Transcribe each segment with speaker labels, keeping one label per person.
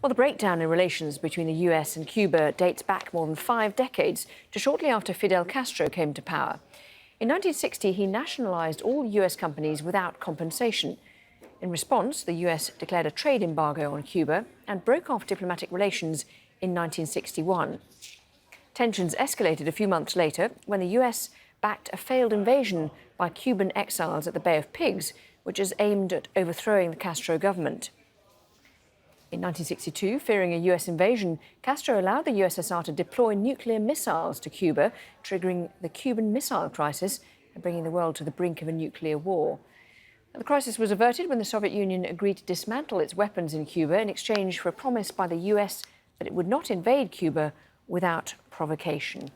Speaker 1: Well, the breakdown in relations between the US and Cuba dates back more than 5 decades to shortly after Fidel Castro came to power. In 1960, he nationalised all US companies without compensation. In response, the US declared a trade embargo on Cuba and broke off diplomatic relations in 1961. Tensions escalated a few months later when the US backed a failed invasion by Cuban exiles at the Bay of Pigs, which is aimed at overthrowing the Castro government. In 1962, fearing a US invasion, Castro allowed the USSR to deploy nuclear missiles to Cuba, triggering the Cuban Missile Crisis and bringing the world to the brink of a nuclear war. The crisis was averted when the Soviet Union agreed to dismantle its weapons in Cuba in exchange for a promise by the US that it would not invade Cuba without provocation.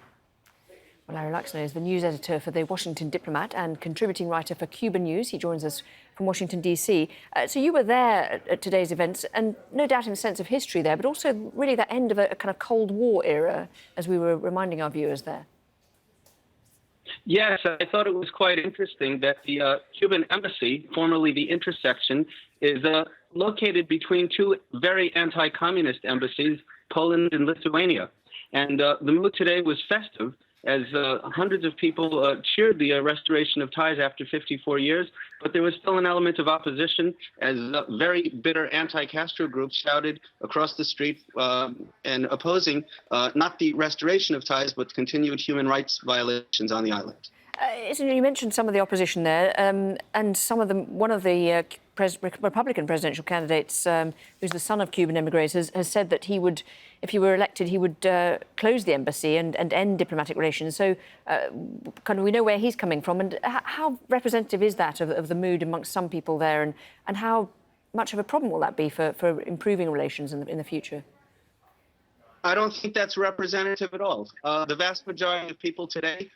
Speaker 1: Well, Larry Luxner is the news editor for the Washington Diplomat and contributing writer for Cuba News. He joins us from Washington, D.C. So you were there at today's events, and no doubt in a sense of history there, but also really that end of a kind of Cold War era, as we were reminding our viewers there.
Speaker 2: Yes, I thought it was quite interesting that the Cuban embassy, formerly the Intersection, is located between two very anti-communist embassies, Poland and Lithuania. And the mood today was festive, as hundreds of people cheered the restoration of ties after 54 years, but there was still an element of opposition as very bitter anti-Castro groups shouted across the street and opposing not the restoration of ties, but continued human rights violations on the island.
Speaker 1: You mentioned some of the opposition there, and some of them. One of the Republican presidential candidates, who's the son of Cuban emigres, has said that he would, if he were elected, he would close the embassy and end diplomatic relations. So, kind of, we know where he's coming from, and how representative is that of the mood amongst some people there, and how much of a problem will that be for improving relations in the future?
Speaker 2: I don't think that's representative at all. The vast majority of people today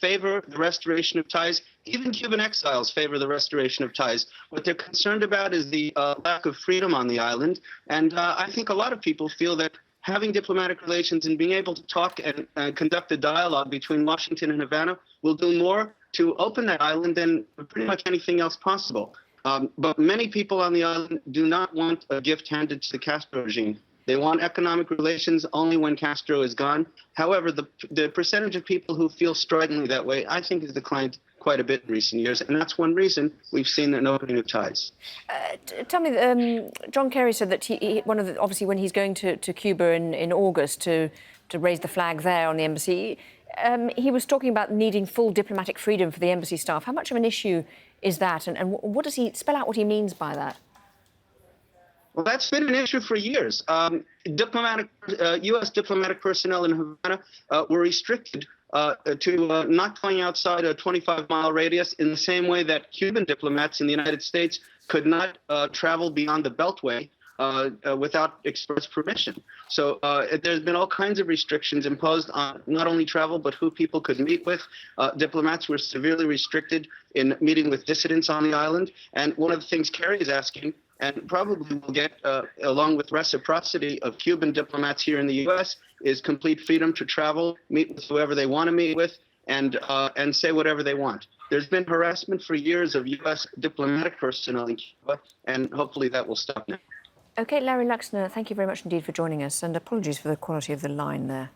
Speaker 2: favor the restoration of ties. Even Cuban exiles favor the restoration of ties. What they're concerned about is the lack of freedom on the island. And I think a lot of people feel that having diplomatic relations and being able to talk and conduct a dialogue between Washington and Havana will do more to open that island than pretty much anything else possible. But many people on the island do not want a gift handed to the Castro regime. They want economic relations only when Castro is gone. However, the percentage of people who feel strongly that way, I think, has declined quite a bit in recent years, and that's one reason we've seen an opening of ties.
Speaker 1: Tell me, John Kerry said that obviously when he's going to Cuba in August to raise the flag there on the embassy, he was talking about needing full diplomatic freedom for the embassy staff. How much of an issue is that, and what does he spell out what he means by that?
Speaker 2: Well, that's been an issue for years. U.S. diplomatic personnel in Havana were restricted to not going outside a 25-mile radius in the same way that Cuban diplomats in the United States could not travel beyond the Beltway without express permission. So there's been all kinds of restrictions imposed on not only travel, but who people could meet with. Diplomats were severely restricted in meeting with dissidents on the island. And one of the things Kerry is asking, and probably will get, along with reciprocity of Cuban diplomats here in the U.S., is complete freedom to travel, meet with whoever they want to meet with, and say whatever they want. There's been harassment for years of U.S. diplomatic personnel in Cuba, and hopefully that will stop now.
Speaker 1: OK, Larry Luxner, thank you very much indeed for joining us, and apologies for the quality of the line there.